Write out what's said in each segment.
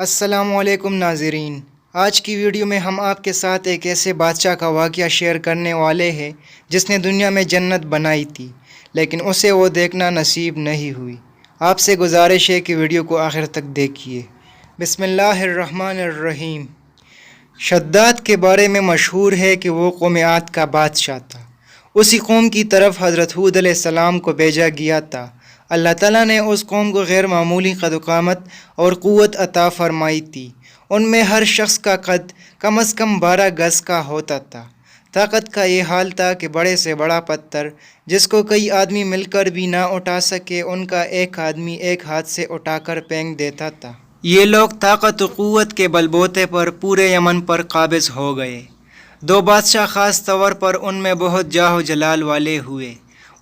السلام علیکم ناظرین، آج کی ویڈیو میں ہم آپ کے ساتھ ایک ایسے بادشاہ کا واقعہ شیئر کرنے والے ہیں جس نے دنیا میں جنت بنائی تھی لیکن اسے وہ دیکھنا نصیب نہیں ہوئی۔ آپ سے گزارش ہے کہ ویڈیو کو آخر تک دیکھیے۔ بسم اللہ الرحمن الرحیم۔ شداد کے بارے میں مشہور ہے کہ وہ قوم عاد کا بادشاہ تھا۔ اسی قوم کی طرف حضرت ہود علیہ السلام کو بھیجا گیا تھا۔ اللہ تعالیٰ نے اس قوم کو غیر معمولی قد و قامت اور قوت عطا فرمائی تھی۔ ان میں ہر شخص کا قد کم از کم 12 گز کا ہوتا تھا۔ طاقت کا یہ حال تھا کہ بڑے سے بڑا پتھر جس کو کئی آدمی مل کر بھی نہ اٹھا سکے، ان کا ایک آدمی ایک ہاتھ سے اٹھا کر پھینک دیتا تھا۔ یہ لوگ طاقت و قوت کے بل بوتے پر پورے یمن پر قابض ہو گئے۔ 2 بادشاہ خاص طور پر ان میں بہت جاہ و جلال والے ہوئے۔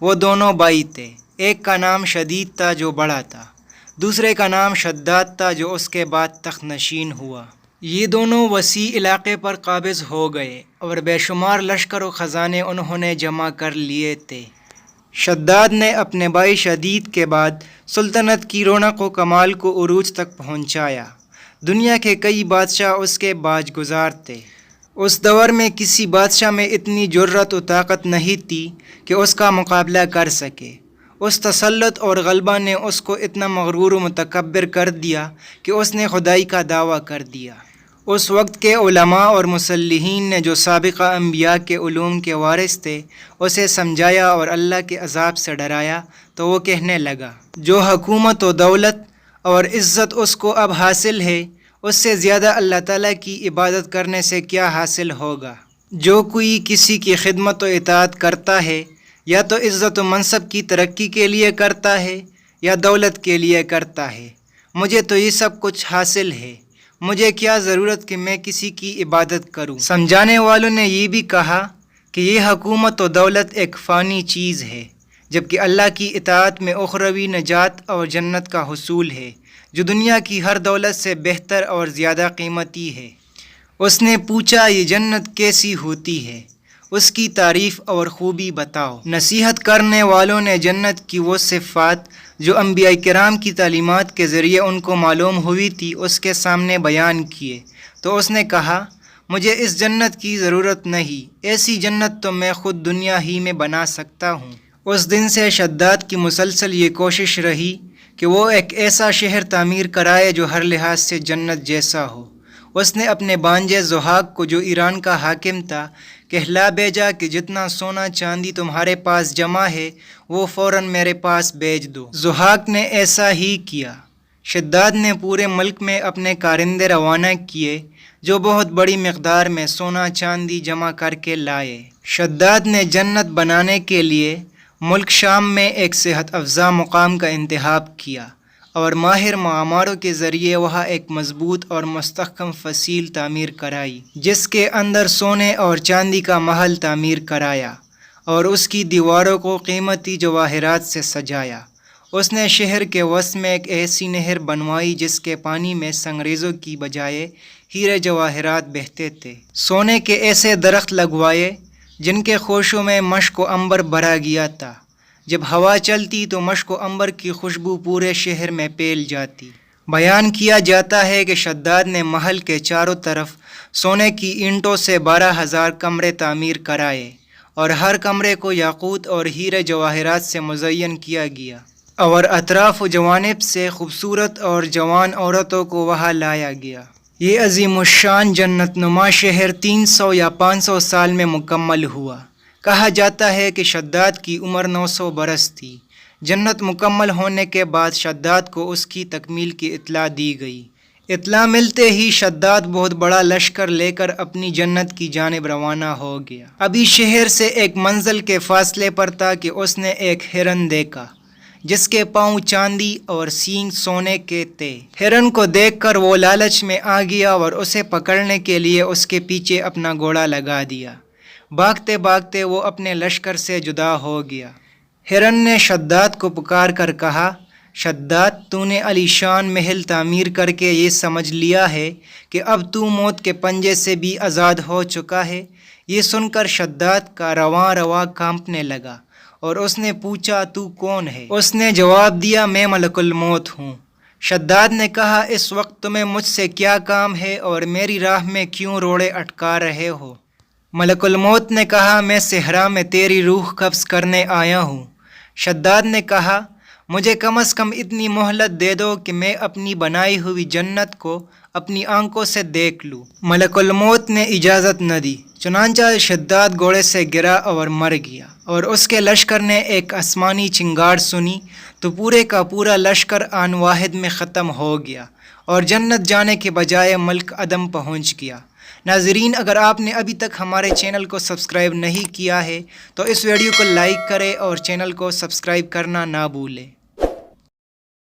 وہ دونوں بھائی تھے، ایک کا نام شدید تھا جو بڑا تھا، دوسرے کا نام شداد تھا جو اس کے بعد تخت نشین ہوا۔ یہ دونوں وسیع علاقے پر قابض ہو گئے اور بے شمار لشکر و خزانے انہوں نے جمع کر لیے تھے۔ شداد نے اپنے بھائی شدید کے بعد سلطنت کی رونق و کمال کو عروج تک پہنچایا۔ دنیا کے کئی بادشاہ اس کے باج گزار تھے۔ اس دور میں کسی بادشاہ میں اتنی جرأت و طاقت نہیں تھی کہ اس کا مقابلہ کر سکے۔ اس تسلط اور غلبہ نے اس کو اتنا مغرور و متکبر کر دیا کہ اس نے خدائی کا دعویٰ کر دیا۔ اس وقت کے علماء اور مصلحین نے جو سابقہ انبیاء کے علوم کے وارث تھے اسے سمجھایا اور اللہ کے عذاب سے ڈرایا تو وہ کہنے لگا، جو حکومت و دولت اور عزت اس کو اب حاصل ہے اس سے زیادہ اللہ تعالیٰ کی عبادت کرنے سے کیا حاصل ہوگا؟ جو کوئی کسی کی خدمت و اطاعت کرتا ہے یا تو عزت و منصب کی ترقی کے لیے کرتا ہے یا دولت کے لیے کرتا ہے، مجھے تو یہ سب کچھ حاصل ہے، مجھے کیا ضرورت کہ میں کسی کی عبادت کروں۔ سمجھانے والوں نے یہ بھی کہا کہ یہ حکومت و دولت ایک فانی چیز ہے، جبکہ اللہ کی اطاعت میں اخروی نجات اور جنت کا حصول ہے جو دنیا کی ہر دولت سے بہتر اور زیادہ قیمتی ہے۔ اس نے پوچھا، یہ جنت کیسی ہوتی ہے؟ اس کی تعریف اور خوبی بتاؤ۔ نصیحت کرنے والوں نے جنت کی وہ صفات جو انبیاء کرام کی تعلیمات کے ذریعے ان کو معلوم ہوئی تھی اس کے سامنے بیان کیے تو اس نے کہا، مجھے اس جنت کی ضرورت نہیں، ایسی جنت تو میں خود دنیا ہی میں بنا سکتا ہوں۔ اس دن سے شداد کی مسلسل یہ کوشش رہی کہ وہ ایک ایسا شہر تعمیر کرائے جو ہر لحاظ سے جنت جیسا ہو۔ اس نے اپنے بانجے زحاق کو، جو ایران کا حاکم تھا، کہلا بھیجا کہ جتنا سونا چاندی تمہارے پاس جمع ہے وہ فوراً میرے پاس بھیج دو۔ زحاق نے ایسا ہی کیا۔ شداد نے پورے ملک میں اپنے کارندے روانہ کیے جو بہت بڑی مقدار میں سونا چاندی جمع کر کے لائے۔ شداد نے جنت بنانے کے لیے ملک شام میں ایک صحت افزا مقام کا انتخاب کیا اور ماہر معماروں کے ذریعے وہاں ایک مضبوط اور مستحکم فصیل تعمیر کرائی، جس کے اندر سونے اور چاندی کا محل تعمیر کرایا اور اس کی دیواروں کو قیمتی جواہرات سے سجایا۔ اس نے شہر کے وسط میں ایک ایسی نہر بنوائی جس کے پانی میں سنگریزوں کی بجائے ہیرے جواہرات بہتے تھے۔ سونے کے ایسے درخت لگوائے جن کے خوشوں میں مشک و عنبر بھرا گیا تھا۔ جب ہوا چلتی تو مشک و عنبر کی خوشبو پورے شہر میں پھیل جاتی۔ بیان کیا جاتا ہے کہ شداد نے محل کے چاروں طرف سونے کی اینٹوں سے 12,000 کمرے تعمیر کرائے اور ہر کمرے کو یاقوت اور ہیرے جواہرات سے مزین کیا گیا اور اطراف و جوانب سے خوبصورت اور جوان عورتوں کو وہاں لایا گیا۔ یہ عظیم الشان جنت نما شہر 300 یا 500 سال میں مکمل ہوا۔ کہا جاتا ہے کہ شداد کی عمر 900 برس تھی۔ جنت مکمل ہونے کے بعد شداد کو اس کی تکمیل کی اطلاع دی گئی۔ اطلاع ملتے ہی شداد بہت بڑا لشکر لے کر اپنی جنت کی جانب روانہ ہو گیا۔ ابھی شہر سے ایک منزل کے فاصلے پر تھا کہ اس نے ایک ہرن دیکھا جس کے پاؤں چاندی اور سینگ سونے کے تھے۔ ہرن کو دیکھ کر وہ لالچ میں آ گیا اور اسے پکڑنے کے لیے اس کے پیچھے اپنا گھوڑا لگا دیا۔ بھاگتے بھاگتے وہ اپنے لشکر سے جدا ہو گیا۔ ہرن نے شداد کو پکار کر کہا، شداد، تو نے علی شان محل تعمیر کر کے یہ سمجھ لیا ہے کہ اب تو موت کے پنجے سے بھی آزاد ہو چکا ہے؟ یہ سن کر شداد کا رواں رواں کانپنے لگا اور اس نے پوچھا، تو کون ہے؟ اس نے جواب دیا، میں ملک الموت ہوں۔ شداد نے کہا اس وقت تمہیں مجھ سے کیا کام ہے اور میری راہ میں کیوں روڑے اٹکا رہے ہو؟ ملک الموت نے کہا میں صحرا میں تیری روح قبض کرنے آیا ہوں۔ شداد نے کہا مجھے کم از کم اتنی مہلت دے دو کہ میں اپنی بنائی ہوئی جنت کو اپنی آنکھوں سے دیکھ لوں۔ ملک الموت نے اجازت نہ دی، چنانچہ شداد گھوڑے سے گرا اور مر گیا، اور اس کے لشکر نے ایک آسمانی چنگاڑ سنی تو پورے کا پورا لشکر آن واحد میں ختم ہو گیا اور جنت جانے کے بجائے ملک عدم پہنچ گیا۔ ناظرین، اگر آپ نے ابھی تک ہمارے چینل کو سبسکرائب نہیں کیا ہے تو اس ویڈیو کو لائک کریں اور چینل کو سبسکرائب کرنا نہ بھولیں۔